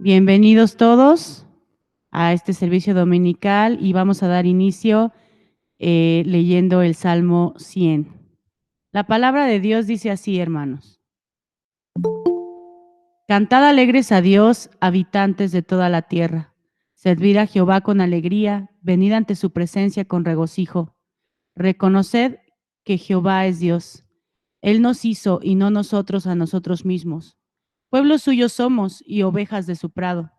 Bienvenidos todos a este servicio dominical y vamos a dar inicio leyendo el Salmo 100. La palabra de Dios dice así, hermanos. Cantad alegres a Dios, habitantes de toda la tierra. Servid a Jehová con alegría, venid ante su presencia con regocijo. Reconoced que Jehová es Dios. Él nos hizo y no nosotros a nosotros mismos. Pueblo suyo somos y ovejas de su prado.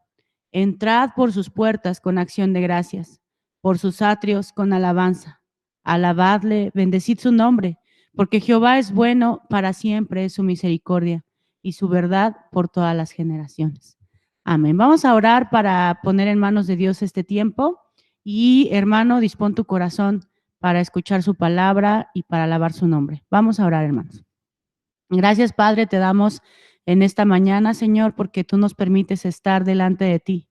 Entrad por sus puertas con acción de gracias, por sus atrios con alabanza. Alabadle, bendecid su nombre, porque Jehová es bueno, para siempre es su misericordia y su verdad por todas las generaciones. Amén. Vamos a orar para poner en manos de Dios este tiempo y, hermano, dispón tu corazón para escuchar su palabra y para alabar su nombre. Vamos a orar, hermanos. Gracias, Padre, te damos en esta mañana, Señor, porque tú nos permites estar delante de ti.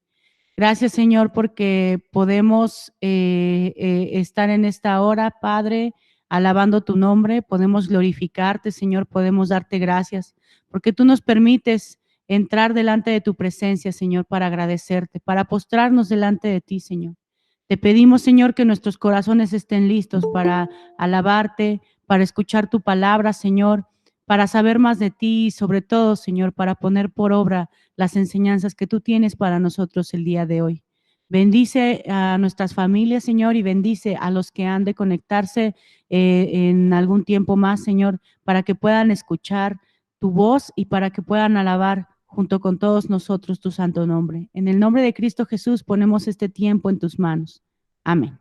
Gracias, Señor, porque podemos estar en esta hora, Padre, alabando tu nombre, podemos glorificarte, Señor, podemos darte gracias, porque tú nos permites entrar delante de tu presencia, Señor, para agradecerte, para postrarnos delante de ti, Señor. Te pedimos, Señor, que nuestros corazones estén listos para alabarte, para escuchar tu palabra, Señor, para saber más de ti y sobre todo, Señor, para poner por obra las enseñanzas que tú tienes para nosotros el día de hoy. Bendice a nuestras familias, Señor, y bendice a los que han de conectarse en algún tiempo más, Señor, para que puedan escuchar tu voz y para que puedan alabar junto con todos nosotros tu santo nombre. En el nombre de Cristo Jesús ponemos este tiempo en tus manos. Amén.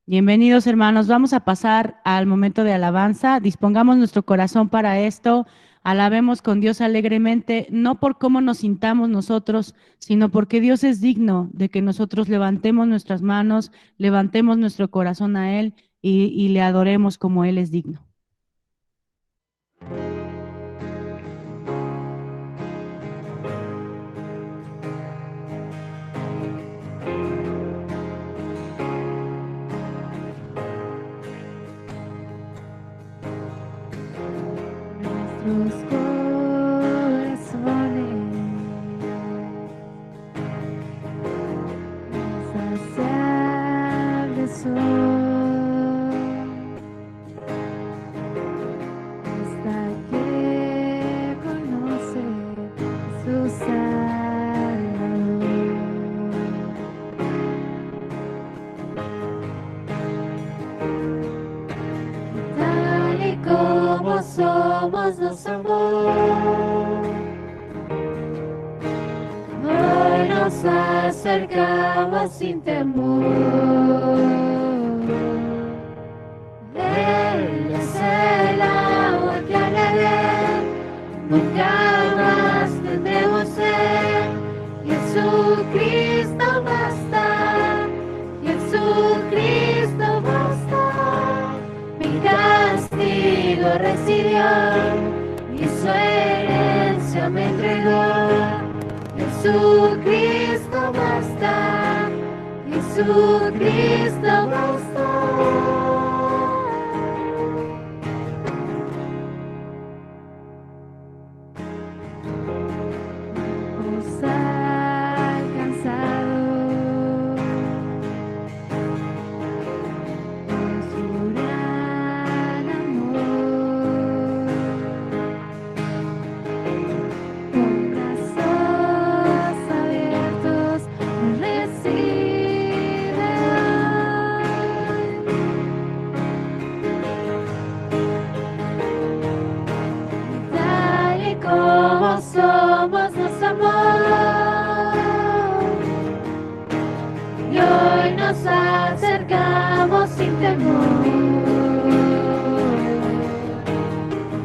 Bienvenidos, hermanos. Vamos a pasar al momento de alabanza. Dispongamos nuestro corazón para esto. Alabemos con Dios alegremente, no por cómo nos sintamos nosotros, sino porque Dios es digno de que nosotros levantemos nuestras manos, levantemos nuestro corazón a Él y le adoremos como Él es digno. Nuestros corazones insaciables son hasta que conoce su Salvador. Tal y como somos nos amó, hoy nos acercamos sin temor. Él es el agua que al beber nunca más tendremos sed. Jesucristo basta, Jesucristo basta. Mi castigo recibió y su herencia me entregó. Jesucristo basta, Jesucristo basta. Nos ha alcanzado por su gran amor, con brazos abiertos nos recibe hoy. Tal y como somos nos amó, y hoy nos acercamos sin temor.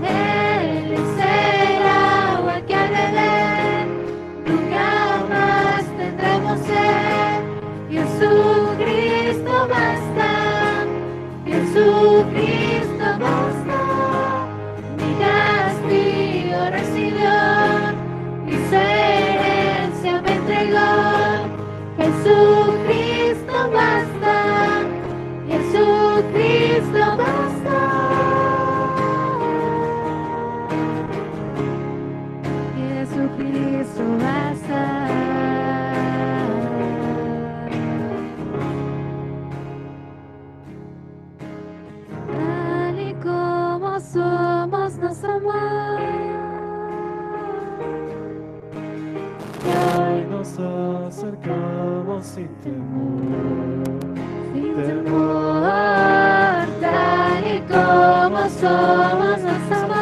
Él es el agua que al beber nunca más tendremos sed. Jesucristo basta, Jesucristo basta. Mi castigo recibió y su herencia me entregó. Jesucristo basta, Jesucristo Cristo basta. Tal y como somos nos amó. Y hoy nos acercamos sin temor. Sin temor, tal y como somos nos amó.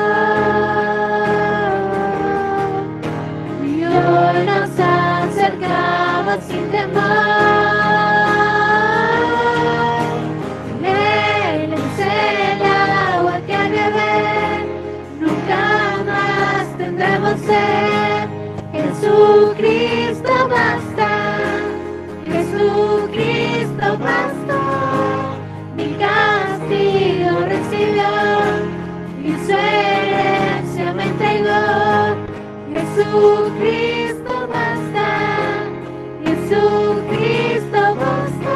Y hoy nos acercamos sin temor. Él es el agua que al beber nunca más tendremos sed. Jesucristo basta, Jesucristo basta. Mi castigo recibió y su herencia me entregó. Jesucristo basta, Jesucristo basta.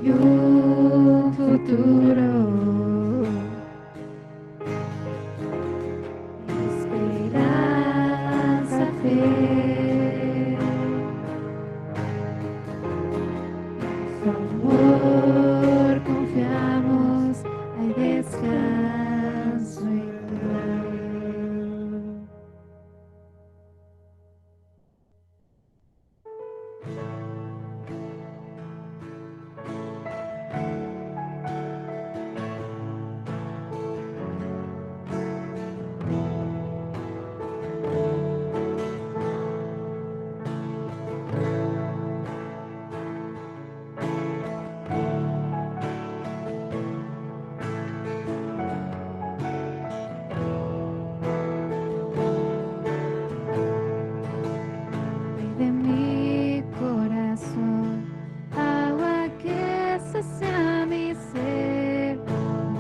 Y un futuro, esperanza, fe, en su amor confiamos, hay descanso y paz. De mi corazón, agua que sacia mi ser,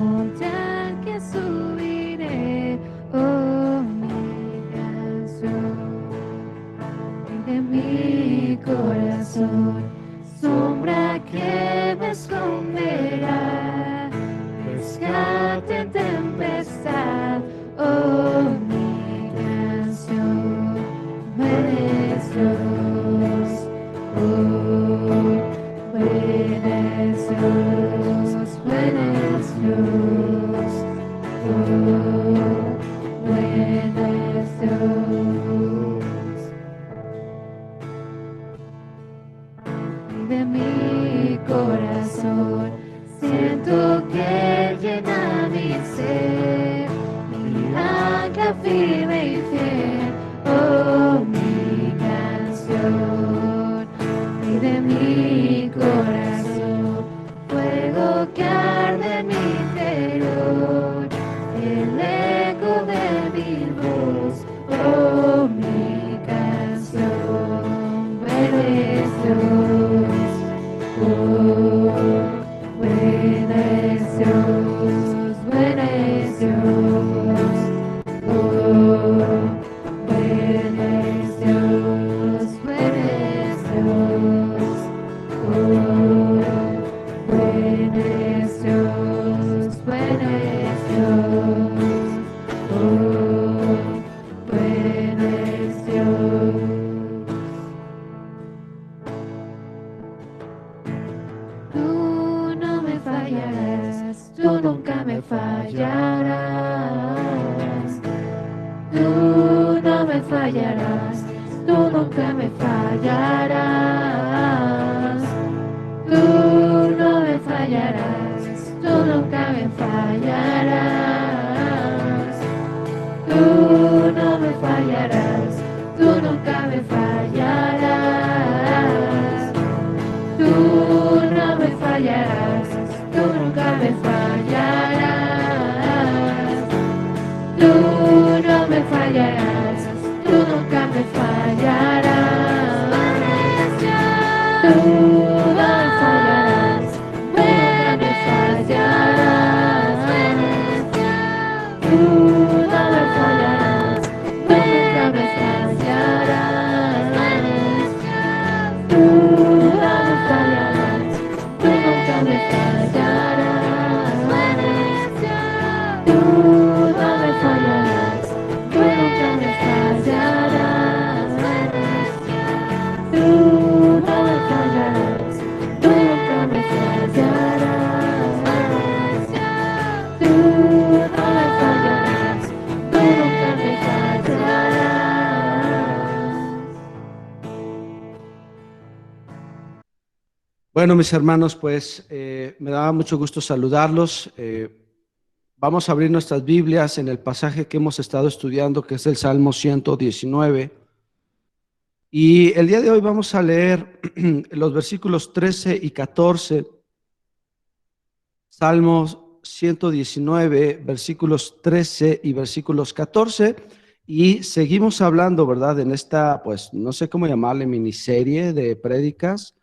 monte al que subiré, oh mi canción. De mi corazón, sombra que me esconderá, rescate en tempestad, oh mi canción. Buen es Dios, oh, buen es Dios, buen es Dios, oh, buen es Dios. Y de mi corazón siento que llena mi ser, mi ancla firme y fiel, oh mi canción. Y de mi corazón fuego que arde en mi interior, el eco de mi voz, oh mi canción. Buen es Dios, oh, buen es Dios, buen es Dios, oh, buen es Dios, buen es Dios, oh, buen es Dios, buen es Dios, oh, buen es Dios. Tú no me fallarás, tú nunca me fallarás. Tú no me fallarás, tú nunca me fallarás. Tú no me fallarás, tú nunca me fallarás. Tú no me fallarás, tú nunca me fallarás. Tú no me fallarás, tú nunca me fallarás. Tú no me fallarás, tú nunca me fallarás. Tú no me fallarás, nunca me fallarás. Tú no me fallarás, nunca me fallarás. Tú Bueno, mis hermanos, pues me da mucho gusto saludarlos. Vamos a abrir nuestras Biblias en el pasaje que hemos estado estudiando, que es el Salmo 119. Y el día de hoy vamos a leer los versículos 13 y 14. Salmos 119, versículos 13 y versículos 14. Y seguimos hablando, ¿verdad? En esta, pues, no sé cómo llamarle, miniserie de prédicas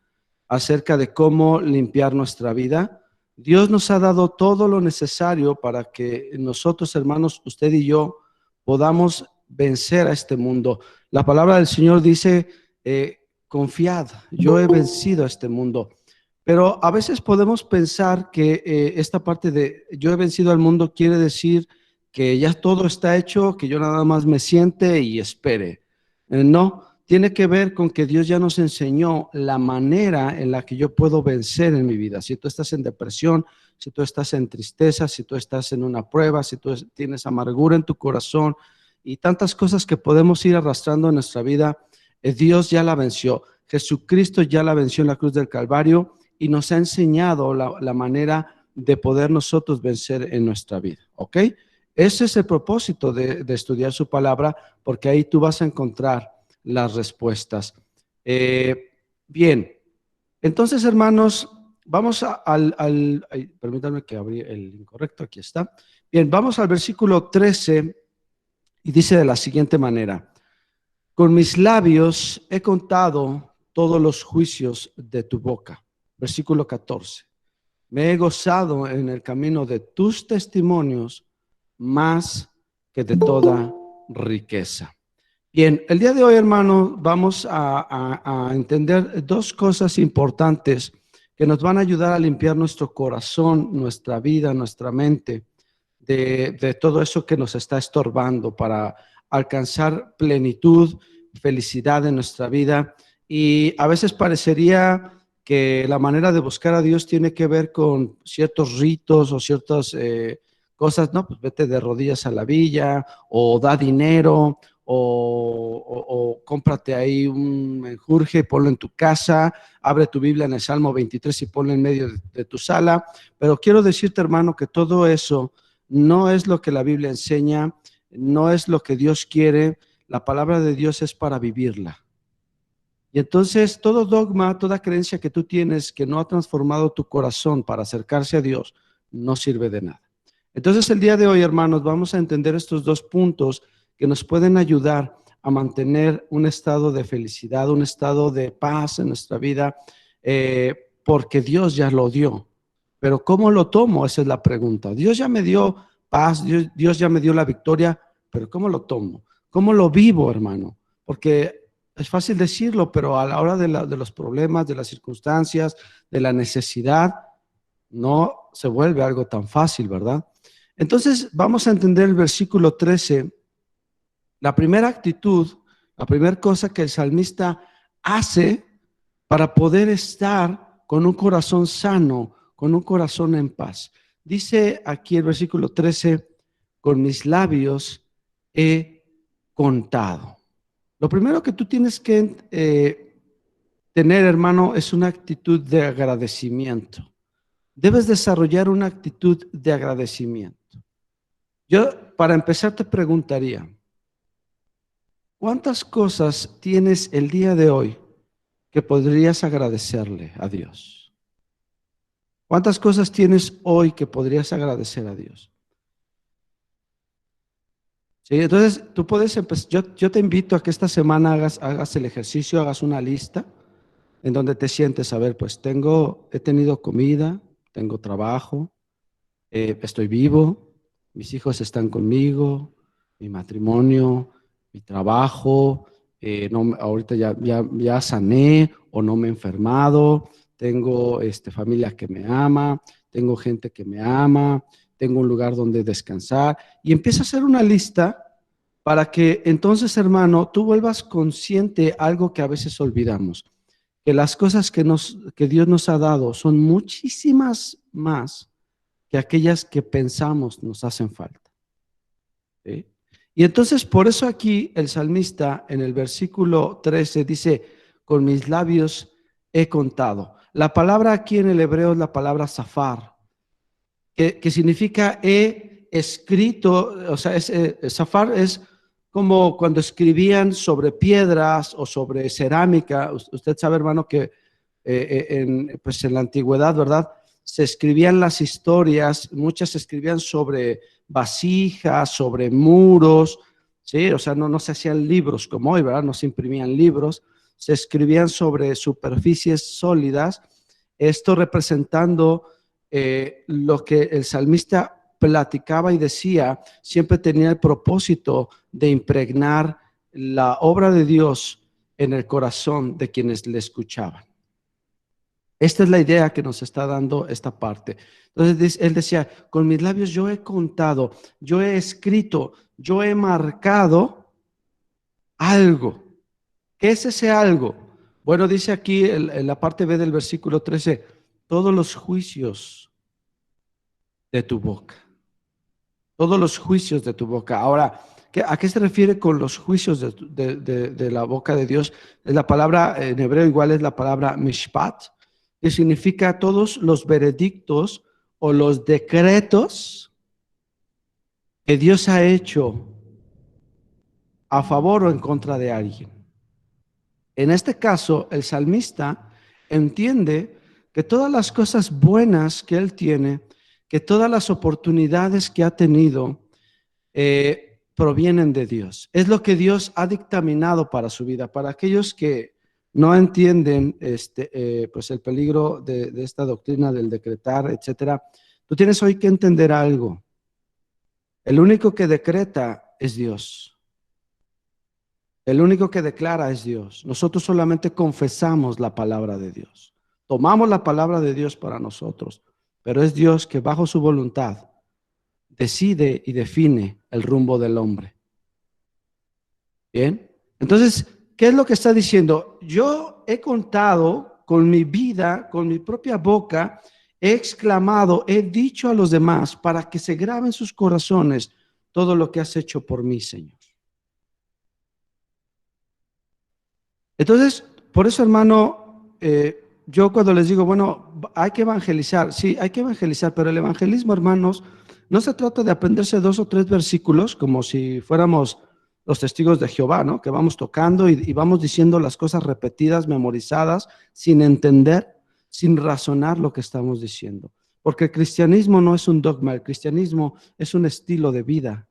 acerca de cómo limpiar nuestra vida. Dios nos ha dado todo lo necesario para que nosotros, hermanos, usted y yo, podamos vencer a este mundo. La palabra del Señor dice, confiad, yo he vencido a este mundo. Pero a veces podemos pensar que esta parte de yo he vencido al mundo quiere decir que ya todo está hecho, que yo nada más me siente y espere. No, tiene que ver con que Dios ya nos enseñó la manera en la que yo puedo vencer en mi vida. Si tú estás en depresión, si tú estás en tristeza, si tú estás en una prueba, si tú tienes amargura en tu corazón y tantas cosas que podemos ir arrastrando en nuestra vida, Dios ya la venció. Jesucristo ya la venció en la cruz del Calvario y nos ha enseñado la manera de poder nosotros vencer en nuestra vida, ¿ok? Ese es el propósito de estudiar su palabra, porque ahí tú vas a encontrar las respuestas. Bien, entonces, hermanos, vamos permítanme que abrí el incorrecto, aquí está. Bien, vamos al versículo 13 y dice de la siguiente manera: con mis labios he contado todos los juicios de tu boca. Versículo 14. Me he gozado en el camino de tus testimonios más que de toda riqueza. Bien, el día de hoy, hermano, vamos a entender dos cosas importantes que nos van a ayudar a limpiar nuestro corazón, nuestra vida, nuestra mente, de todo eso que nos está estorbando para alcanzar plenitud, felicidad en nuestra vida. Y a veces parecería que la manera de buscar a Dios tiene que ver con ciertos ritos o ciertas cosas, ¿no? Pues vete de rodillas a la villa, o da dinero, o cómprate ahí un menjurje, ponlo en tu casa, abre tu Biblia en el Salmo 23 y ponlo en medio de tu sala. Pero quiero decirte, hermano, que todo eso no es lo que la Biblia enseña, no es lo que Dios quiere. La palabra de Dios es para vivirla. Y entonces todo dogma, toda creencia que tú tienes que no ha transformado tu corazón para acercarse a Dios, no sirve de nada. Entonces el día de hoy, hermanos, vamos a entender estos dos puntos que nos pueden ayudar a mantener un estado de felicidad, un estado de paz en nuestra vida, porque Dios ya lo dio. Pero ¿cómo lo tomo? Esa es la pregunta. Dios ya me dio paz, Dios ya me dio la victoria, pero ¿cómo lo tomo? ¿Cómo lo vivo, hermano? Porque es fácil decirlo, pero a la hora de los problemas, de las circunstancias, de la necesidad, no se vuelve algo tan fácil, ¿verdad? Entonces vamos a entender el versículo 13. La primera actitud, la primera cosa que el salmista hace para poder estar con un corazón sano, con un corazón en paz. Dice aquí el versículo 13, con mis labios he contado. Lo primero que tú tienes que tener, hermano, es una actitud de agradecimiento. Debes desarrollar una actitud de agradecimiento. Yo, para empezar, te preguntaría, ¿cuántas cosas tienes el día de hoy que podrías agradecerle a Dios? ¿Cuántas cosas tienes hoy que podrías agradecer a Dios? Sí, entonces tú puedes empezar. Yo te invito a que esta semana hagas el ejercicio, hagas una lista en donde te sientes, a ver, pues he tenido comida, tengo trabajo, estoy vivo, mis hijos están conmigo, mi matrimonio, mi trabajo, ahorita ya sané o no me he enfermado, tengo familia que me ama, tengo gente que me ama, tengo un lugar donde descansar, y empieza a hacer una lista para que entonces, hermano, tú vuelvas consciente algo que a veces olvidamos, que las cosas que Dios nos ha dado son muchísimas más que aquellas que pensamos nos hacen falta. ¿Sí? Y entonces por eso aquí el salmista en el versículo 13 dice, con mis labios he contado. La palabra aquí en el hebreo es la palabra zafar, que significa he escrito, o sea, zafar es como cuando escribían sobre piedras o sobre cerámica. Usted sabe, hermano, que pues en la antigüedad, ¿verdad? Se escribían las historias, muchas se escribían sobre vasijas, sobre muros, ¿sí? O sea, no se hacían libros como hoy, ¿verdad? No se imprimían libros, se escribían sobre superficies sólidas, esto representando lo que el salmista platicaba y decía, siempre tenía el propósito de impregnar la obra de Dios en el corazón de quienes le escuchaban. Esta es la idea que nos está dando esta parte. Entonces él decía, con mis labios yo he contado, yo he escrito, yo he marcado algo. ¿Qué es ese algo? Bueno, dice aquí en la parte B del versículo 13, todos los juicios de tu boca. Todos los juicios de tu boca. Ahora, ¿a qué se refiere con los juicios de la boca de Dios? Es la palabra, en hebreo igual es la palabra mishpat, que significa todos los veredictos o los decretos que Dios ha hecho a favor o en contra de alguien. En este caso, el salmista entiende que todas las cosas buenas que él tiene, que todas las oportunidades que ha tenido, provienen de Dios. Es lo que Dios ha dictaminado para su vida. Para aquellos que no entienden pues el peligro de esta doctrina del decretar, etcétera, tú tienes hoy que entender algo. El único que decreta es Dios. El único que declara es Dios. Nosotros solamente confesamos la palabra de Dios. Tomamos la palabra de Dios para nosotros, pero es Dios que bajo su voluntad decide y define el rumbo del hombre. Bien, entonces, ¿qué es lo que está diciendo? Yo he contado con mi vida, con mi propia boca, he exclamado, he dicho a los demás para que se grabe en sus corazones todo lo que has hecho por mí, Señor. Entonces, por eso, hermano, yo cuando les digo, bueno, hay que evangelizar, sí, hay que evangelizar, pero el evangelismo, hermanos, no se trata de aprenderse 2 o 3 versículos como si fuéramos los testigos de Jehová, ¿no? Que vamos tocando y vamos diciendo las cosas repetidas, memorizadas, sin entender, sin razonar lo que estamos diciendo. Porque el cristianismo no es un dogma, el cristianismo es un estilo de vida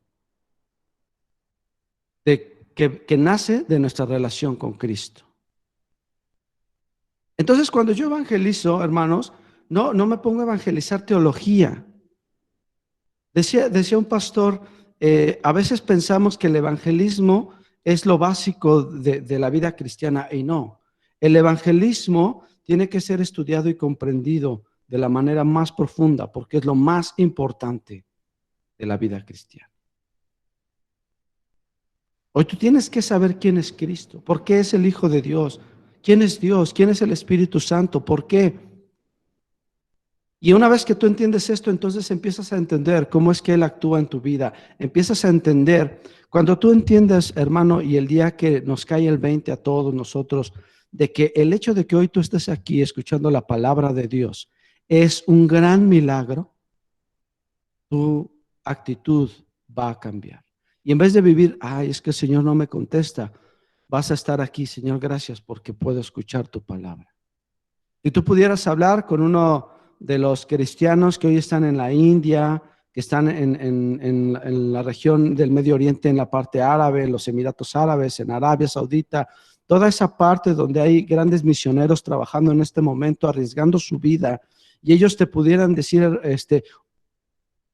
que nace de nuestra relación con Cristo. Entonces, cuando yo evangelizo, hermanos, no me pongo a evangelizar teología. Decía un pastor, a veces pensamos que el evangelismo es lo básico de la vida cristiana, y no. El evangelismo tiene que ser estudiado y comprendido de la manera más profunda, porque es lo más importante de la vida cristiana. Hoy tú tienes que saber quién es Cristo, por qué es el Hijo de Dios, quién es Dios, quién es el Espíritu Santo, por qué. Y una vez que tú entiendes esto, entonces empiezas a entender cómo es que Él actúa en tu vida. Empiezas a entender, cuando tú entiendes, hermano, y el día que nos cae el 20 a todos nosotros, de que el hecho de que hoy tú estés aquí escuchando la palabra de Dios es un gran milagro, tu actitud va a cambiar. Y en vez de vivir, ay, es que el Señor no me contesta, vas a estar aquí, Señor, gracias porque puedo escuchar tu palabra. Si tú pudieras hablar con uno de los cristianos que hoy están en la India, que están en la región del Medio Oriente, en la parte árabe, en los Emiratos Árabes, en Arabia Saudita, toda esa parte donde hay grandes misioneros trabajando en este momento, arriesgando su vida, y ellos te pudieran decir,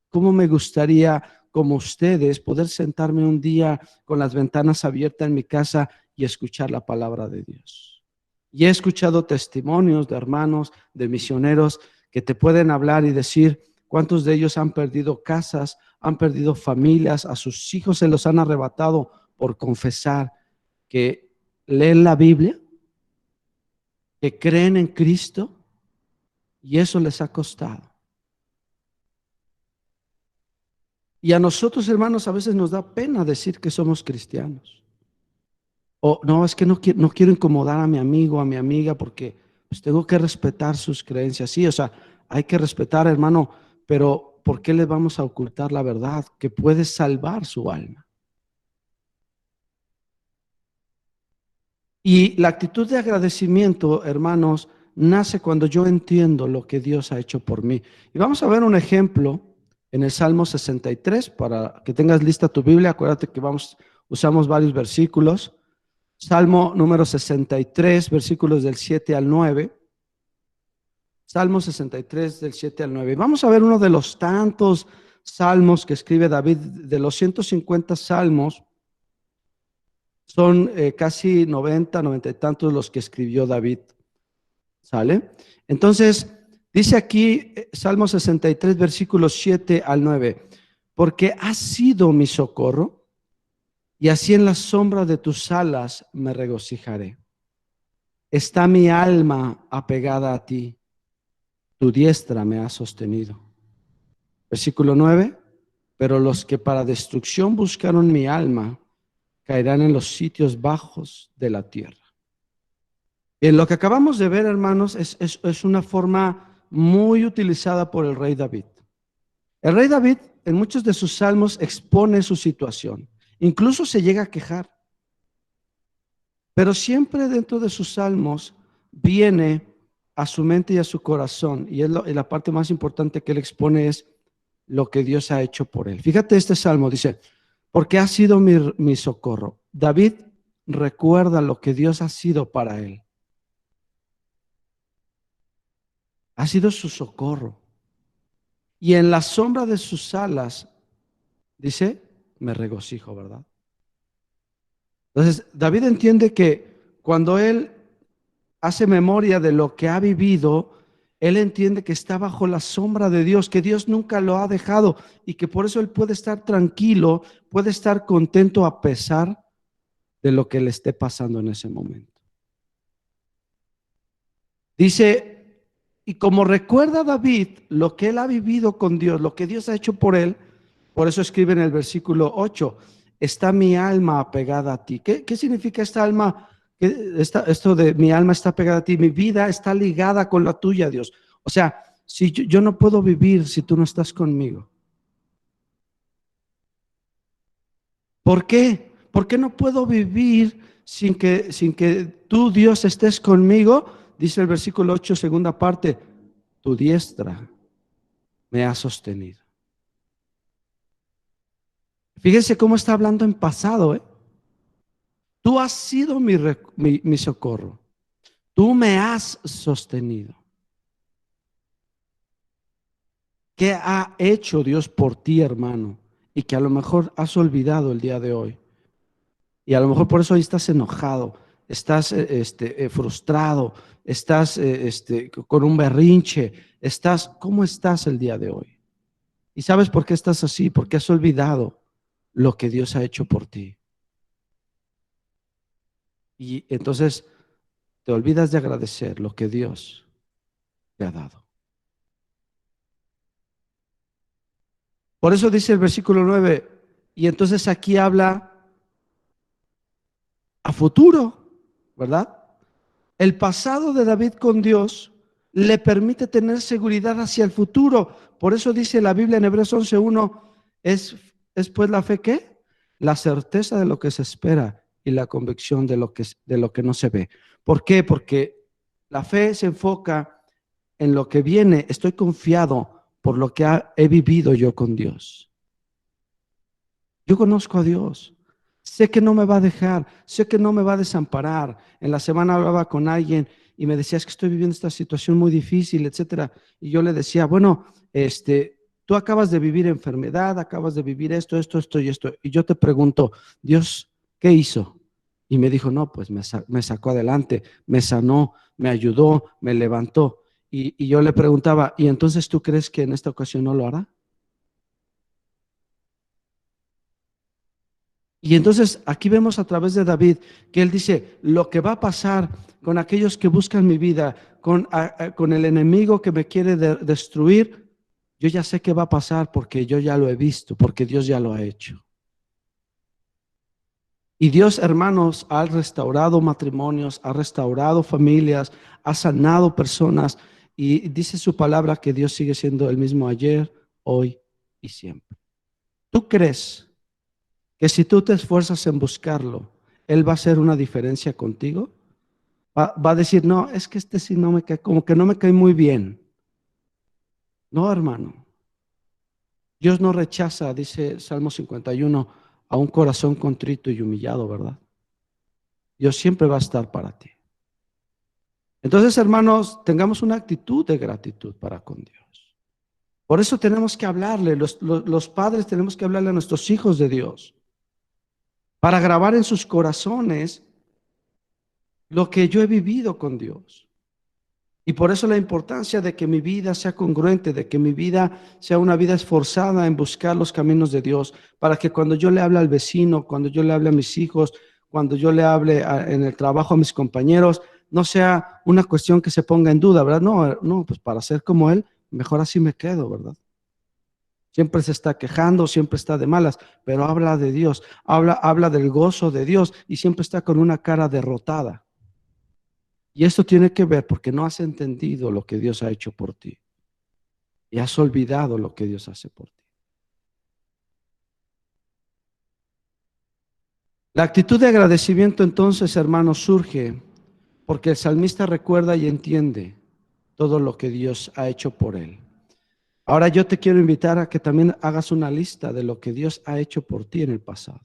¿cómo me gustaría, como ustedes, poder sentarme un día con las ventanas abiertas en mi casa y escuchar la palabra de Dios? Y he escuchado testimonios de hermanos, de misioneros que te pueden hablar y decir cuántos de ellos han perdido casas, han perdido familias, a sus hijos se los han arrebatado por confesar que leen la Biblia, que creen en Cristo, y eso les ha costado. Y a nosotros, hermanos, a veces nos da pena decir que somos cristianos. O no, es que no quiero incomodar a mi amigo, a mi amiga, porque pues tengo que respetar sus creencias. Sí, o sea, hay que respetar, hermano, pero ¿por qué le vamos a ocultar la verdad que puede salvar su alma? Y la actitud de agradecimiento, hermanos, nace cuando yo entiendo lo que Dios ha hecho por mí. Y vamos a ver un ejemplo en el Salmo 63, para que tengas lista tu Biblia. Acuérdate que usamos varios versículos. Salmo número 63, versículos del 7 al 9. Salmo 63, del 7 al 9. Vamos a ver uno de los tantos salmos que escribe David. De los 150 salmos, son casi 90 y tantos los que escribió David. ¿Sale? Entonces, dice aquí Salmo 63, versículos 7 al 9. Porque has sido mi socorro, y así en la sombra de tus alas me regocijaré. Está mi alma apegada a ti, tu diestra me ha sostenido. Versículo 9. Pero los que para destrucción buscaron mi alma, caerán en los sitios bajos de la tierra. En lo que acabamos de ver, hermanos, es una forma muy utilizada por el rey David. El rey David en muchos de sus salmos expone su situación, incluso se llega a quejar, pero siempre dentro de sus salmos viene a su mente y a su corazón, y la parte más importante que él expone es lo que Dios ha hecho por él. Fíjate este salmo, dice, porque ha sido mi socorro. David recuerda lo que Dios ha sido para él. Ha sido su socorro. Y en la sombra de sus alas, dice, me regocijo, ¿verdad? Entonces, David entiende que cuando él hace memoria de lo que ha vivido, él entiende que está bajo la sombra de Dios, que Dios nunca lo ha dejado y que por eso él puede estar tranquilo, puede estar contento a pesar de lo que le esté pasando en ese momento. Dice, y como recuerda David lo que él ha vivido con Dios, lo que Dios ha hecho por él, por eso escribe en el versículo 8, está mi alma apegada a ti. ¿Qué significa esta alma? Esto de mi alma está pegada a ti, mi vida está ligada con la tuya, Dios. O sea, si yo no puedo vivir si tú no estás conmigo. ¿Por qué? ¿Por qué no puedo vivir sin que tú, Dios, estés conmigo? Dice el versículo 8, segunda parte, tu diestra me ha sostenido. Fíjense cómo está hablando en pasado, ¿eh? Tú has sido mi socorro. Tú me has sostenido. ¿Qué ha hecho Dios por ti, hermano? Y que a lo mejor has olvidado el día de hoy. Y a lo mejor por eso hoy estás enojado, estás frustrado, estás con un berrinche. ¿Cómo estás el día de hoy? ¿Y sabes por qué estás así? Porque has olvidado lo que Dios ha hecho por ti. Y entonces te olvidas de agradecer lo que Dios te ha dado. Por eso dice el versículo 9, y entonces aquí habla a futuro, ¿verdad? El pasado de David con Dios le permite tener seguridad hacia el futuro. Por eso dice la Biblia en Hebreos 11:1, es pues la fe, ¿qué? La certeza de lo que se espera y la convicción de lo que no se ve. ¿Por qué? Porque la fe se enfoca en lo que viene. Estoy confiado por lo que he vivido yo con Dios. Yo conozco a Dios. Sé que no me va a dejar, sé que no me va a desamparar. En la semana hablaba con alguien y me decía, es que estoy viviendo esta situación muy difícil, etcétera. Y yo le decía, bueno, tú acabas de vivir enfermedad, acabas de vivir esto y esto. Y yo te pregunto, Dios, ¿qué hizo? Y me dijo, no, pues me sacó adelante, me sanó, me ayudó, me levantó. Y yo le preguntaba, ¿y entonces tú crees que en esta ocasión no lo hará? Y entonces aquí vemos a través de David que él dice, lo que va a pasar con aquellos que buscan mi vida, con el enemigo que me quiere destruir, yo ya sé qué va a pasar porque yo ya lo he visto, porque Dios ya lo ha hecho. Y Dios, hermanos, ha restaurado matrimonios, ha restaurado familias, ha sanado personas. Y dice su palabra que Dios sigue siendo el mismo ayer, hoy y siempre. ¿Tú crees que si tú te esfuerzas en buscarlo, Él va a hacer una diferencia contigo? Va a decir, no, es que este sí no me cae, como que no me cae muy bien. No, hermano. Dios no rechaza, dice Salmo 51, a un corazón contrito y humillado, ¿verdad? Dios siempre va a estar para ti. Entonces, hermanos, tengamos una actitud de gratitud para con Dios. Por eso tenemos que hablarle, los padres tenemos que hablarle a nuestros hijos de Dios, para grabar en sus corazones lo que yo he vivido con Dios. Y por eso la importancia de que mi vida sea congruente, de que mi vida sea una vida esforzada en buscar los caminos de Dios, para que cuando yo le hable al vecino, cuando yo le hable a mis hijos, cuando yo le hable en el trabajo a mis compañeros, no sea una cuestión que se ponga en duda, ¿verdad? No, no, pues para ser como él, mejor así me quedo, ¿verdad? Siempre se está quejando, siempre está de malas, pero habla de Dios, habla del gozo de Dios y siempre está con una cara derrotada. Y esto tiene que ver porque no has entendido lo que Dios ha hecho por ti. Y has olvidado lo que Dios hace por ti. La actitud de agradecimiento entonces, hermanos, surge porque el salmista recuerda y entiende todo lo que Dios ha hecho por él. Ahora yo te quiero invitar a que también hagas una lista de lo que Dios ha hecho por ti en el pasado.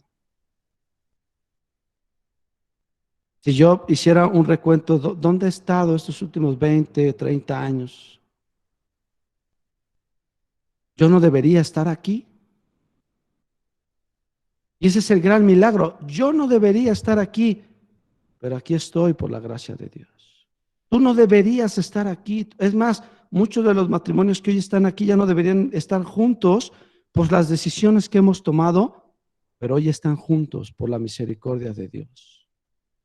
Si yo hiciera un recuento, ¿dónde he estado estos últimos 20, 30 años? Yo no debería estar aquí. Y ese es el gran milagro. Yo no debería estar aquí, pero aquí estoy por la gracia de Dios. Tú no deberías estar aquí. Es más, muchos de los matrimonios que hoy están aquí ya no deberían estar juntos por las decisiones que hemos tomado, pero hoy están juntos por la misericordia de Dios.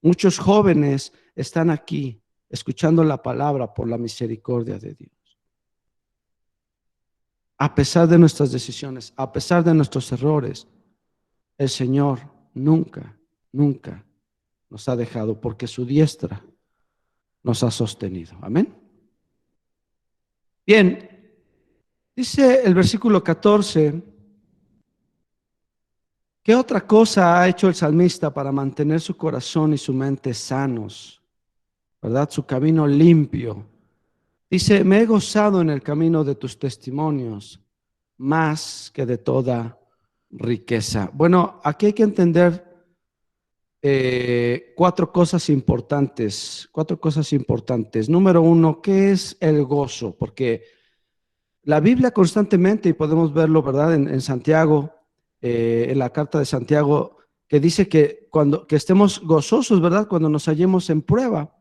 Muchos jóvenes están aquí escuchando la palabra por la misericordia de Dios. A pesar de nuestras decisiones, a pesar de nuestros errores, el Señor nunca, nunca nos ha dejado porque su diestra nos ha sostenido. Amén. Bien, dice el versículo 14, ¿qué otra cosa ha hecho el salmista para mantener su corazón y su mente sanos? ¿Verdad? Su camino limpio. Dice, me he gozado en el camino de tus testimonios más que de toda riqueza. Bueno, aquí hay que entender cuatro cosas importantes. Número uno, ¿qué es el gozo? Porque la Biblia constantemente, y podemos verlo, ¿verdad? En Santiago, en la carta de Santiago, que dice que que estemos gozosos, ¿verdad? Cuando nos hallemos en prueba,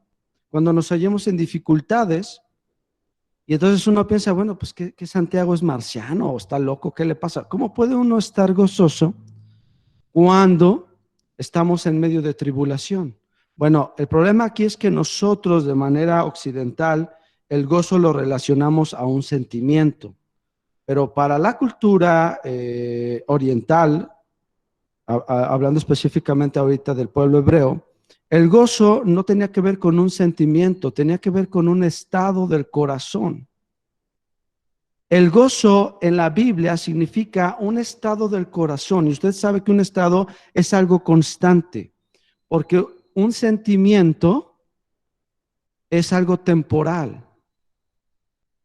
cuando nos hallemos en dificultades. Y entonces uno piensa, bueno, pues que Santiago es marciano o está loco, ¿qué le pasa? ¿Cómo puede uno estar gozoso cuando estamos en medio de tribulación? Bueno, el problema aquí es que nosotros de manera occidental el gozo lo relacionamos a un sentimiento, pero para la cultura oriental, hablando específicamente ahorita del pueblo hebreo, el gozo no tenía que ver con un sentimiento, tenía que ver con un estado del corazón. El gozo en la Biblia significa un estado del corazón, y usted sabe que un estado es algo constante, porque un sentimiento es algo temporal.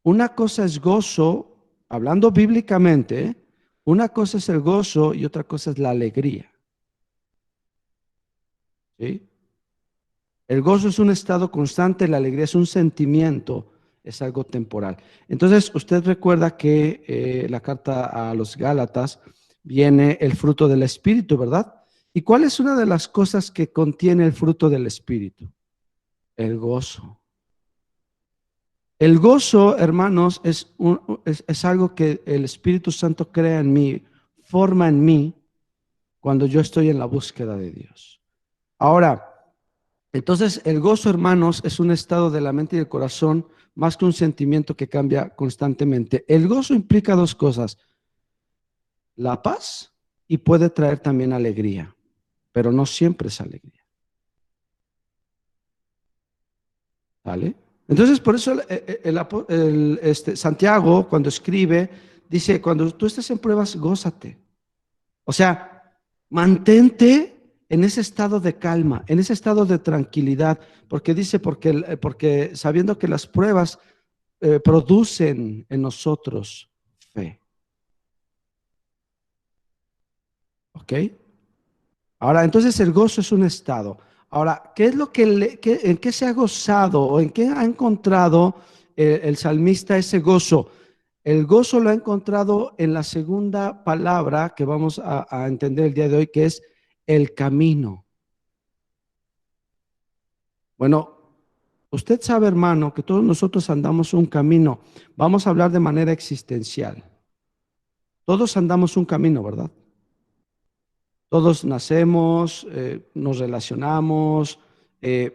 Una cosa es gozo, hablando bíblicamente, una cosa es el gozo y otra cosa es la alegría. ¿Sí? El gozo es un estado constante, la alegría es un sentimiento, es algo temporal. Entonces, usted recuerda que la carta a los Gálatas viene el fruto del Espíritu, ¿verdad? ¿Y cuál es una de las cosas que contiene el fruto del Espíritu? El gozo. El gozo, hermanos, es algo que el Espíritu Santo crea en mí, forma en mí cuando yo estoy en la búsqueda de Dios. Ahora, entonces el gozo, hermanos, es un estado de la mente y del corazón más que un sentimiento que cambia constantemente. El gozo implica dos cosas, la paz y puede traer también alegría. pero no siempre es alegría. ¿Vale? Entonces, por eso Santiago, cuando escribe, dice, cuando tú estés en pruebas, gózate. O sea, mantente en ese estado de calma, en ese estado de tranquilidad, porque dice, porque sabiendo que las pruebas producen en nosotros fe. ¿Ok? Ahora, entonces el gozo es un estado. Ahora, ¿qué es lo en qué se ha gozado o en qué ha encontrado el salmista ese gozo? El gozo lo ha encontrado en la segunda palabra que vamos a entender el día de hoy, que es el camino. Bueno, usted sabe, hermano, que todos nosotros andamos un camino. Vamos a hablar de manera existencial. Todos andamos un camino, ¿verdad? Todos nacemos, nos relacionamos,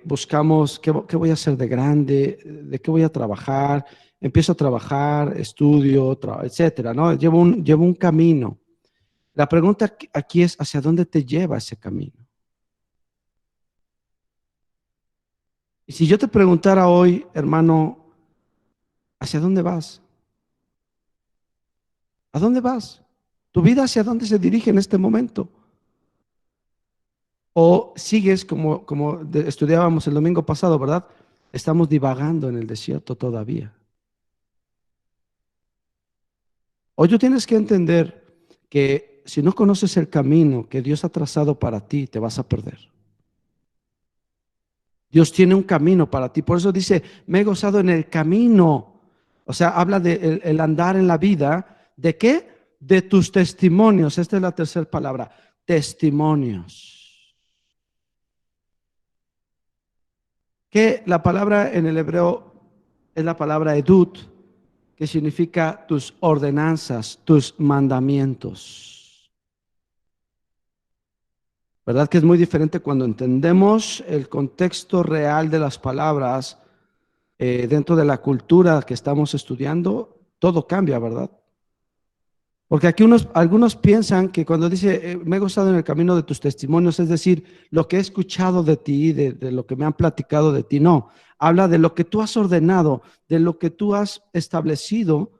buscamos qué voy a hacer de grande, de qué voy a trabajar, empiezo a trabajar, estudio, etcétera, ¿no? Llevo un camino. La pregunta aquí es, ¿hacia dónde te lleva ese camino? Y si yo te preguntara hoy, hermano, ¿hacia dónde vas? ¿A dónde vas? ¿Tu vida hacia dónde se dirige en este momento? ¿O sigues como estudiábamos el domingo pasado, ¿verdad? Estamos divagando en el desierto todavía. Hoy tú tienes que entender que si no conoces el camino que Dios ha trazado para ti, te vas a perder. Dios tiene un camino para ti. Por eso dice, me he gozado en el camino. O sea, habla de el andar en la vida. ¿De qué? De tus testimonios. Esta es la tercera palabra. Testimonios. Que la palabra en el hebreo es la palabra edut, que significa tus ordenanzas, tus mandamientos. ¿Verdad que es muy diferente cuando entendemos el contexto real de las palabras dentro de la cultura que estamos estudiando? Todo cambia, ¿verdad? Porque aquí algunos piensan que cuando dice, me he gozado en el camino de tus testimonios, es decir, lo que he escuchado de ti, de lo que me han platicado de ti. No, habla de lo que tú has ordenado, de lo que tú has establecido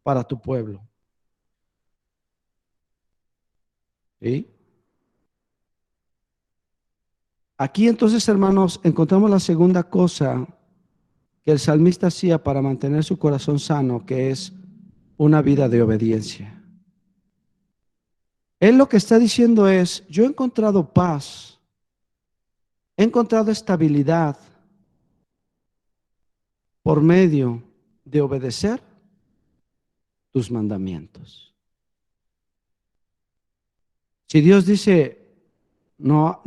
para tu pueblo. ¿Sí? Aquí entonces, hermanos, encontramos la segunda cosa que el salmista hacía para mantener su corazón sano, que es una vida de obediencia. Él lo que está diciendo es, yo he encontrado paz, he encontrado estabilidad por medio de obedecer tus mandamientos. Si Dios dice, no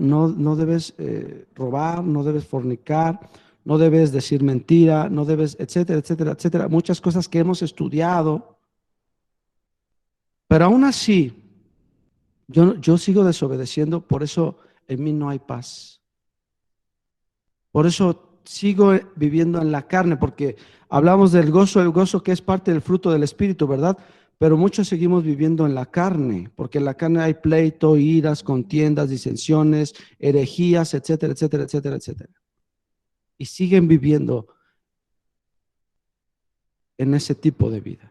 debes robar, no debes fornicar, no debes decir mentira, no debes, etcétera, etcétera, etcétera, muchas cosas que hemos estudiado, pero aún así, yo sigo desobedeciendo, por eso en mí no hay paz. Por eso sigo viviendo en la carne, porque hablamos del gozo, el gozo que es parte del fruto del Espíritu, ¿verdad? Pero muchos seguimos viviendo en la carne, porque en la carne hay pleito, iras, contiendas, disensiones, herejías, etcétera, etcétera, etcétera, etcétera. Y siguen viviendo en ese tipo de vida.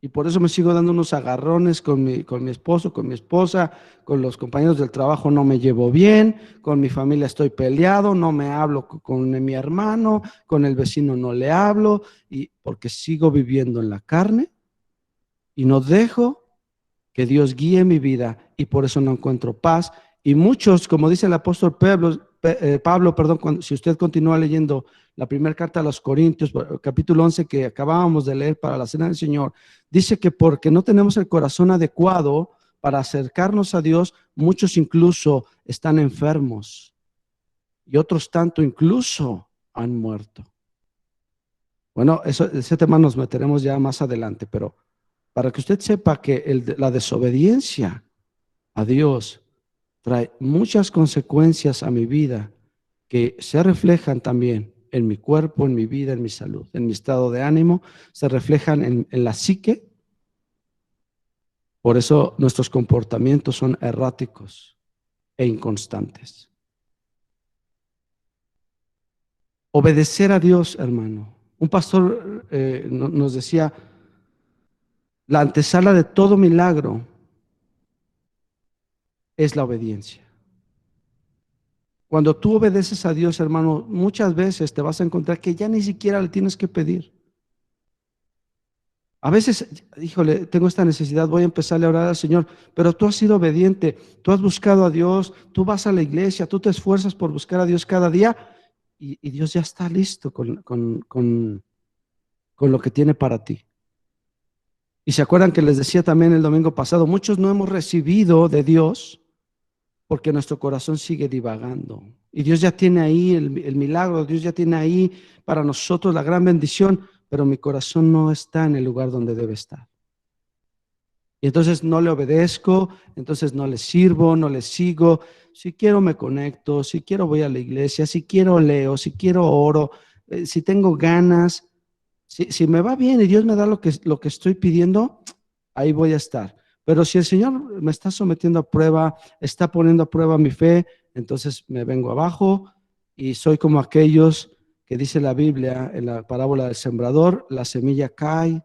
Y por eso me sigo dando unos agarrones con mi esposo, con mi esposa, con los compañeros del trabajo no me llevo bien, con mi familia estoy peleado, no me hablo con mi hermano, con el vecino no le hablo, y porque sigo viviendo en la carne y no dejo que Dios guíe mi vida y por eso no encuentro paz. Y muchos, como dice el apóstol Pablo, si usted continúa leyendo la primera carta a los Corintios, capítulo 11 que acabábamos de leer para la cena del Señor, dice que porque no tenemos el corazón adecuado para acercarnos a Dios, muchos incluso están enfermos y otros tanto incluso han muerto. Bueno, ese tema nos meteremos ya más adelante, pero para que usted sepa que la desobediencia a Dios trae muchas consecuencias a mi vida que se reflejan también en mi cuerpo, en mi vida, en mi salud, en mi estado de ánimo, se reflejan en la psique. Por eso nuestros comportamientos son erráticos. e inconstantes. Obedecer a Dios, hermano. Un pastor nos decía, la antesala de todo milagro es la obediencia. Cuando tú obedeces a Dios, hermano, muchas veces te vas a encontrar que ya ni siquiera le tienes que pedir. A veces, híjole, tengo esta necesidad, voy a empezarle a orar al Señor, pero tú has sido obediente, tú has buscado a Dios, tú vas a la iglesia, tú te esfuerzas por buscar a Dios cada día y Dios ya está listo con lo que tiene para ti. Y se acuerdan que les decía también el domingo pasado, muchos no hemos recibido de Dios porque nuestro corazón sigue divagando. Y Dios ya tiene ahí el milagro, Dios ya tiene ahí para nosotros la gran bendición, pero mi corazón no está en el lugar donde debe estar. Y entonces no le obedezco, entonces no le sirvo, no le sigo. Si quiero me conecto, si quiero voy a la iglesia, si quiero leo, si quiero oro, si tengo ganas, si me va bien y Dios me da lo que estoy pidiendo, ahí voy a estar. Pero si el Señor me está sometiendo a prueba, está poniendo a prueba mi fe, entonces me vengo abajo y soy como aquellos que dice la Biblia en la parábola del sembrador, la semilla cae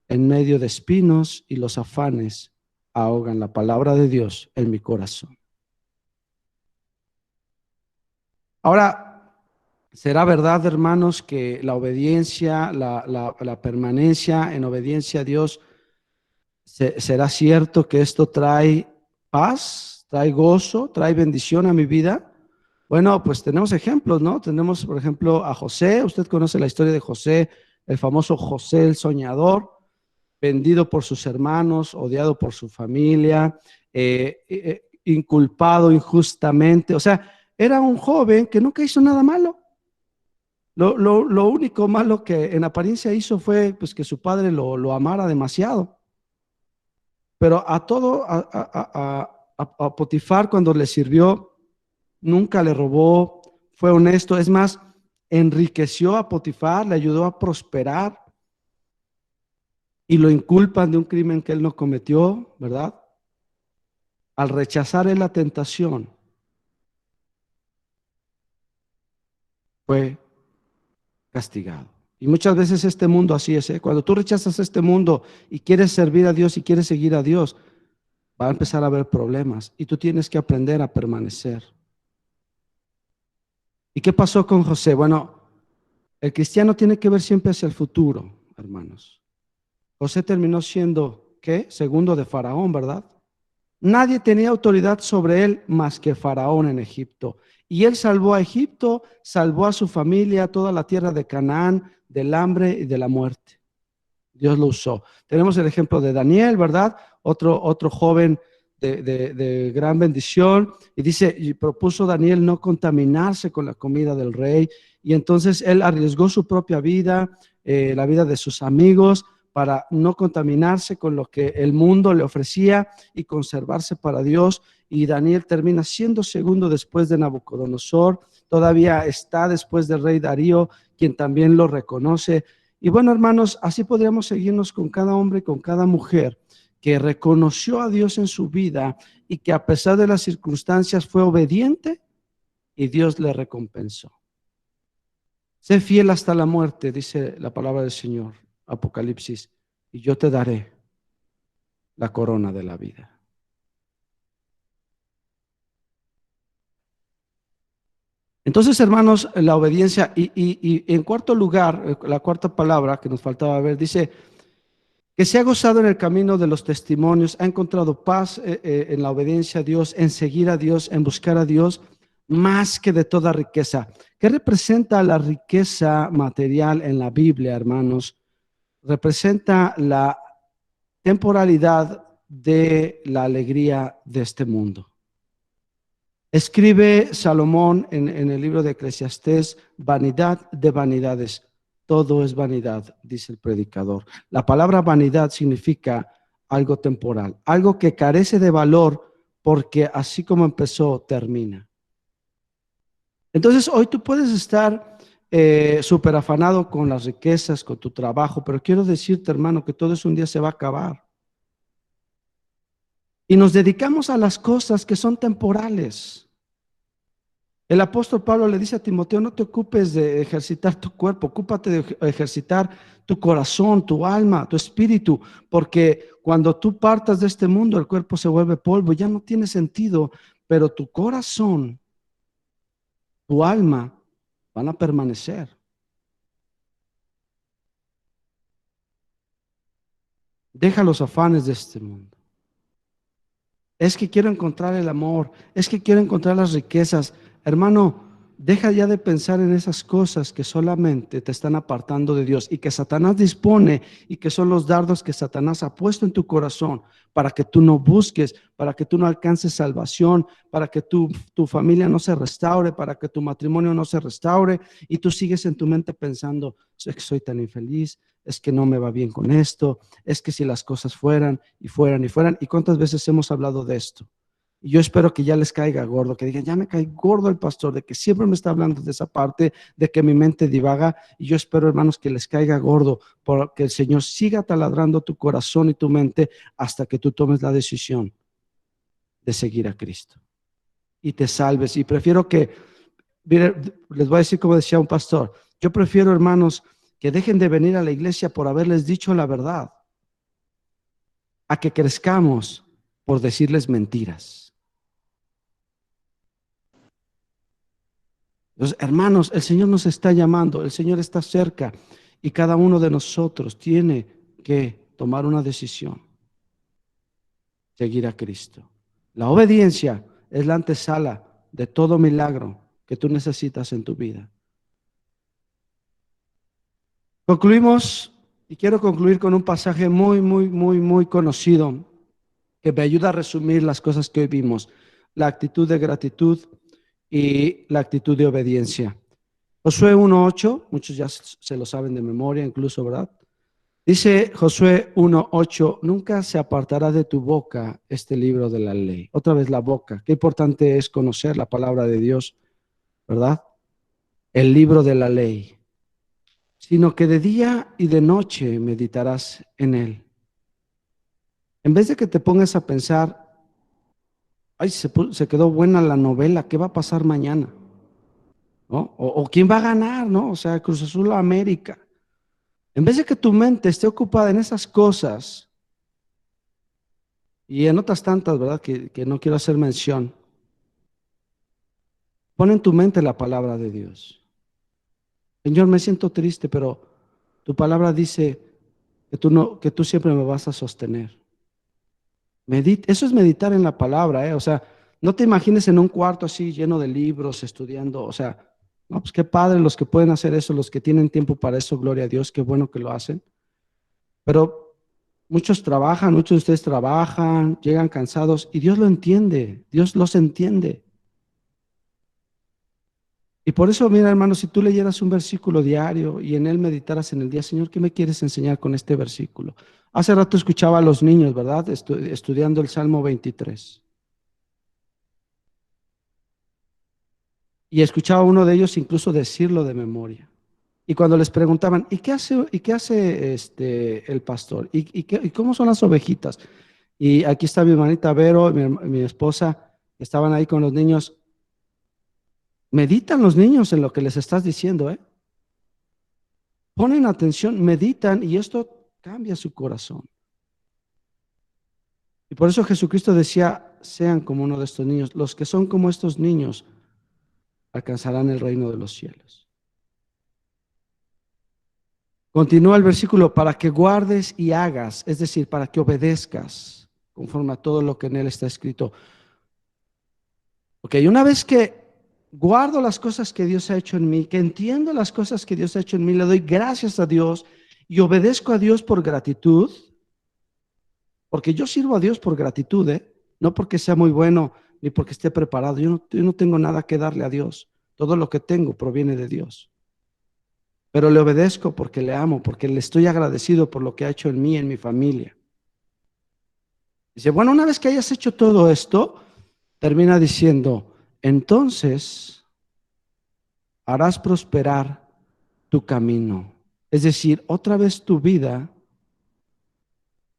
en medio de espinos y los afanes ahogan la palabra de Dios en mi corazón. Ahora, ¿será verdad, hermanos, que la obediencia, la permanencia en obediencia a Dios, será cierto que esto trae paz, trae gozo, trae bendición a mi vida? Bueno, pues tenemos ejemplos, ¿no? Tenemos, por ejemplo, a José. Usted conoce la historia de José, el famoso José el soñador, vendido por sus hermanos, odiado por su familia, inculpado injustamente. O sea, era un joven que nunca hizo nada malo. Lo único malo que en apariencia hizo fue pues, que su padre lo amara demasiado. Pero a Potifar, cuando le sirvió, nunca le robó, fue honesto. Es más, enriqueció a Potifar, le ayudó a prosperar. Y lo inculpan de un crimen que él no cometió, ¿verdad? Al rechazar él la tentación, fue castigado. Y muchas veces este mundo así es, ¿eh? Cuando tú rechazas este mundo y quieres servir a Dios y quieres seguir a Dios, va a empezar a haber problemas y tú tienes que aprender a permanecer. ¿Y qué pasó con José? Bueno, el cristiano tiene que ver siempre hacia el futuro, hermanos. José terminó siendo, ¿qué? Segundo de Faraón, ¿verdad? Nadie tenía autoridad sobre él más que Faraón en Egipto. Y él salvó a Egipto, salvó a su familia, toda la tierra de Canaán, del hambre y de la muerte. Dios lo usó. Tenemos el ejemplo de Daniel, ¿verdad? Otro joven de gran bendición. Y dice, y propuso Daniel no contaminarse con la comida del rey. Y entonces él arriesgó su propia vida, la vida de sus amigos, para no contaminarse con lo que el mundo le ofrecía y conservarse para Dios. Y Daniel termina siendo segundo después de Nabucodonosor. Todavía está después del rey Darío, quien también lo reconoce. Y bueno, hermanos, así podríamos seguirnos con cada hombre y con cada mujer que reconoció a Dios en su vida y que a pesar de las circunstancias fue obediente y Dios le recompensó. Sé fiel hasta la muerte, dice la palabra del Señor, Apocalipsis, y yo te daré la corona de la vida. Entonces, hermanos, la obediencia, y en cuarto lugar, la cuarta palabra que nos faltaba ver, dice que se ha gozado en el camino de los testimonios, ha encontrado paz en la obediencia a Dios, en seguir a Dios, en buscar a Dios, más que de toda riqueza. ¿Qué representa la riqueza material en la Biblia, hermanos? Representa la temporalidad de la alegría de este mundo. Escribe Salomón en el libro de Eclesiastés, vanidad de vanidades, todo es vanidad, dice el predicador. La palabra vanidad significa algo temporal, algo que carece de valor porque así como empezó, termina. Entonces hoy tú puedes estar súper afanado con las riquezas, con tu trabajo, pero quiero decirte, hermano, que todo eso un día se va a acabar. Y nos dedicamos a las cosas que son temporales. El apóstol Pablo le dice a Timoteo, no te ocupes de ejercitar tu cuerpo, ocúpate de ejercitar tu corazón, tu alma, tu espíritu, porque cuando tú partas de este mundo, el cuerpo se vuelve polvo, ya no tiene sentido, pero tu corazón, tu alma van a permanecer. Deja los afanes de este mundo. Es que quiero encontrar el amor, es que quiero encontrar las riquezas. Hermano, deja ya de pensar en esas cosas que solamente te están apartando de Dios y que Satanás dispone y que son los dardos que Satanás ha puesto en tu corazón para que tú no busques, para que tú no alcances salvación, para que tu familia no se restaure, para que tu matrimonio no se restaure y tú sigues en tu mente pensando, es que soy tan infeliz, es que no me va bien con esto, es que si las cosas fueran y fueran y fueran. ¿Y cuántas veces hemos hablado de esto? Y yo espero que ya les caiga gordo, que digan, ya me cae gordo el pastor, de que siempre me está hablando de esa parte, de que mi mente divaga. Y yo espero, hermanos, que les caiga gordo, porque el Señor siga taladrando tu corazón y tu mente hasta que tú tomes la decisión de seguir a Cristo y te salves. Y prefiero que, mire, les voy a decir como decía un pastor, yo prefiero, hermanos, que dejen de venir a la iglesia por haberles dicho la verdad, a que crezcamos por decirles mentiras. Entonces, hermanos, el Señor nos está llamando, el Señor está cerca y cada uno de nosotros tiene que tomar una decisión, seguir a Cristo. La obediencia es la antesala de todo milagro que tú necesitas en tu vida. Concluimos y quiero concluir con un pasaje muy conocido que me ayuda a resumir las cosas que hoy vimos, la actitud de gratitud y la actitud de obediencia. Josué 1:8, muchos ya se lo saben de memoria incluso, ¿verdad? Dice Josué 1:8, nunca se apartará de tu boca este libro de la ley. Otra vez la boca, qué importante es conocer la palabra de Dios, ¿verdad? El libro de la ley, sino que de día y de noche meditarás en él. En vez de que te pongas a pensar, ay, se quedó buena la novela, ¿qué va a pasar mañana? ¿No? O quién va a ganar, ¿no? O sea, Cruz Azul o América. En vez de que tu mente esté ocupada en esas cosas y en otras tantas, ¿verdad? Que no quiero hacer mención, pon en tu mente la palabra de Dios. Señor, me siento triste, pero tu palabra dice que tú siempre me vas a sostener. Eso es meditar en la palabra, ¿eh? O sea, no te imagines en un cuarto así lleno de libros, estudiando, o sea, no, pues qué padre los que pueden hacer eso, los que tienen tiempo para eso, gloria a Dios, qué bueno que lo hacen. Pero muchos trabajan, muchos de ustedes trabajan, llegan cansados y Dios lo entiende, Dios los entiende. Y por eso, mira, hermano, si tú leyeras un versículo diario y en él meditaras en el día, Señor, ¿qué me quieres enseñar con este versículo? Hace rato escuchaba a los niños, ¿verdad? Estudiando el Salmo 23. Y escuchaba a uno de ellos incluso decirlo de memoria. Y cuando les preguntaban, ¿y qué hace el pastor? ¿Y cómo son las ovejitas? Y aquí está mi hermanita Vero, mi esposa, estaban ahí con los niños. Meditan los niños en lo que les estás diciendo, ¿eh? Ponen atención, meditan y esto cambia su corazón. Y por eso Jesucristo decía, sean como uno de estos niños. Los que son como estos niños alcanzarán el reino de los cielos. Continúa el versículo, para que guardes y hagas, es decir, para que obedezcas conforme a todo lo que en él está escrito. Ok, una vez que guardo las cosas que Dios ha hecho en mí, que entiendo las cosas que Dios ha hecho en mí, le doy gracias a Dios y obedezco a Dios por gratitud, porque yo sirvo a Dios por gratitud, no porque sea muy bueno ni porque esté preparado. Yo no tengo nada que darle a Dios. Todo lo que tengo proviene de Dios. Pero le obedezco porque le amo, porque le estoy agradecido por lo que ha hecho en mí, en mi familia. Dice, bueno, una vez que hayas hecho todo esto, termina diciendo, entonces harás prosperar tu camino. Es decir, otra vez tu vida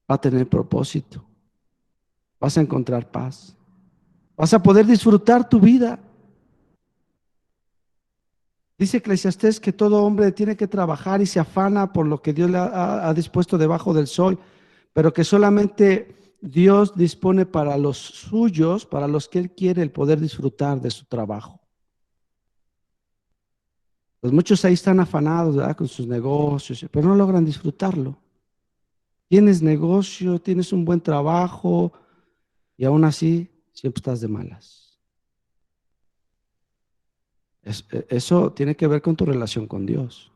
va a tener propósito. vas a encontrar paz. Vas a poder disfrutar tu vida. Dice Eclesiastés que todo hombre tiene que trabajar y se afana por lo que Dios le ha dispuesto debajo del sol, pero que solamente Dios dispone para los suyos, para los que Él quiere, el poder disfrutar de su trabajo. Pues muchos ahí están afanados, ¿verdad?, con sus negocios, pero no logran disfrutarlo. Tienes negocio, tienes un buen trabajo y aún así siempre estás de malas. Eso tiene que ver con tu relación con Dios.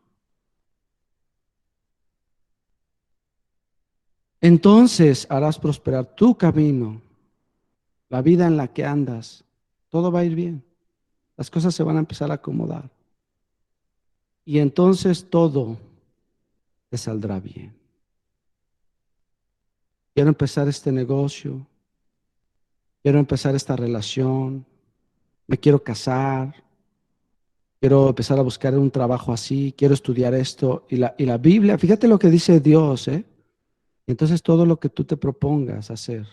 Entonces harás prosperar tu camino, la vida en la que andas. Todo va a ir bien. Las cosas se van a empezar a acomodar. Y entonces todo te saldrá bien. Quiero empezar este negocio. Quiero empezar esta relación. Me quiero casar. Quiero empezar a buscar un trabajo así. Quiero estudiar esto. Y la Biblia, fíjate lo que dice Dios, ¿eh? Entonces todo lo que tú te propongas hacer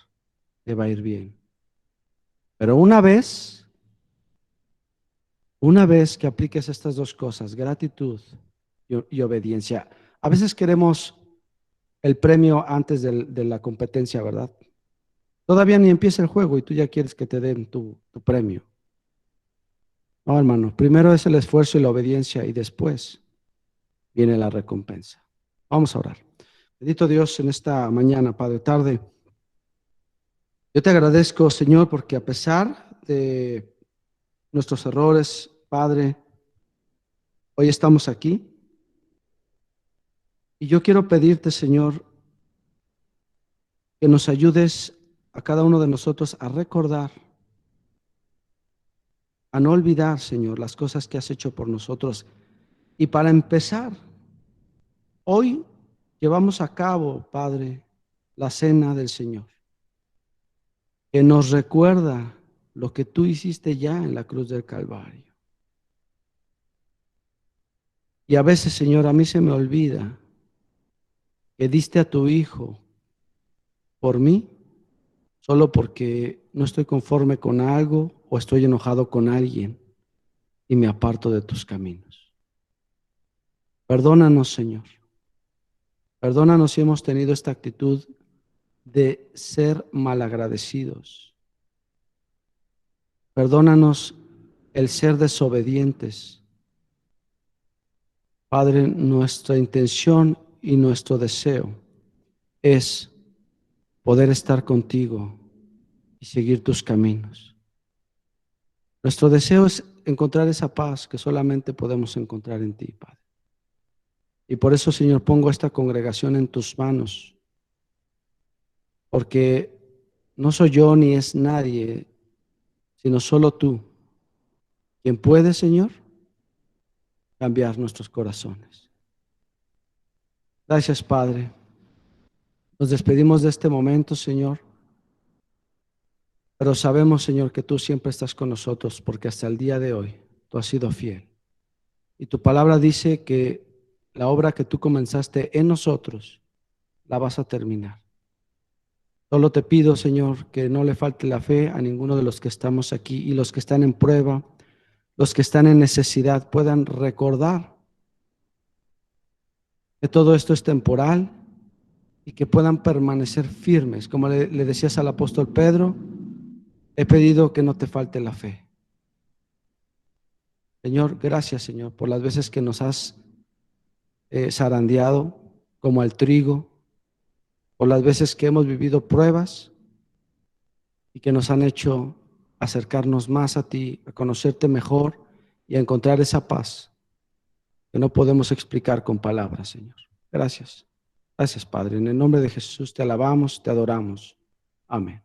te va a ir bien. Pero una vez que apliques estas dos cosas, gratitud y obediencia, a veces queremos el premio antes de la competencia, ¿verdad? Todavía ni empieza el juego y tú ya quieres que te den tu premio. No, hermano, primero es el esfuerzo y la obediencia y después viene la recompensa. Vamos a orar. Bendito Dios, en esta mañana, Padre, tarde, yo te agradezco, Señor, porque a pesar de nuestros errores, Padre, hoy estamos aquí. Y yo quiero pedirte, Señor, que nos ayudes a cada uno de nosotros a recordar, a no olvidar, Señor, las cosas que has hecho por nosotros. Y para empezar, hoy llevamos a cabo, Padre, la cena del Señor, que nos recuerda lo que tú hiciste ya en la cruz del Calvario. Y a veces, Señor, a mí se me olvida que diste a tu Hijo por mí, solo porque no estoy conforme con algo o estoy enojado con alguien y me aparto de tus caminos. Perdónanos, Señor. Perdónanos si hemos tenido esta actitud de ser malagradecidos. Perdónanos el ser desobedientes. Padre, nuestra intención y nuestro deseo es poder estar contigo y seguir tus caminos. Nuestro deseo es encontrar esa paz que solamente podemos encontrar en ti, Padre. Y por eso, Señor, pongo esta congregación en tus manos, porque no soy yo ni es nadie, sino solo tú, quien puede, Señor, cambiar nuestros corazones. Gracias, Padre. Nos despedimos de este momento, Señor, pero sabemos, Señor, que tú siempre estás con nosotros, porque hasta el día de hoy tú has sido fiel. Y tu palabra dice que la obra que tú comenzaste en nosotros, la vas a terminar. Solo te pido, Señor, que no le falte la fe a ninguno de los que estamos aquí y los que están en prueba, los que están en necesidad, puedan recordar que todo esto es temporal y que puedan permanecer firmes. Como le decías al apóstol Pedro, he pedido que no te falte la fe. Señor, gracias, Señor, por las veces que nos has zarandeado como al trigo, por las veces que hemos vivido pruebas y que nos han hecho acercarnos más a ti, a conocerte mejor y a encontrar esa paz que no podemos explicar con palabras, Señor. Gracias. Gracias, Padre. En el nombre de Jesús te alabamos, te adoramos. Amén.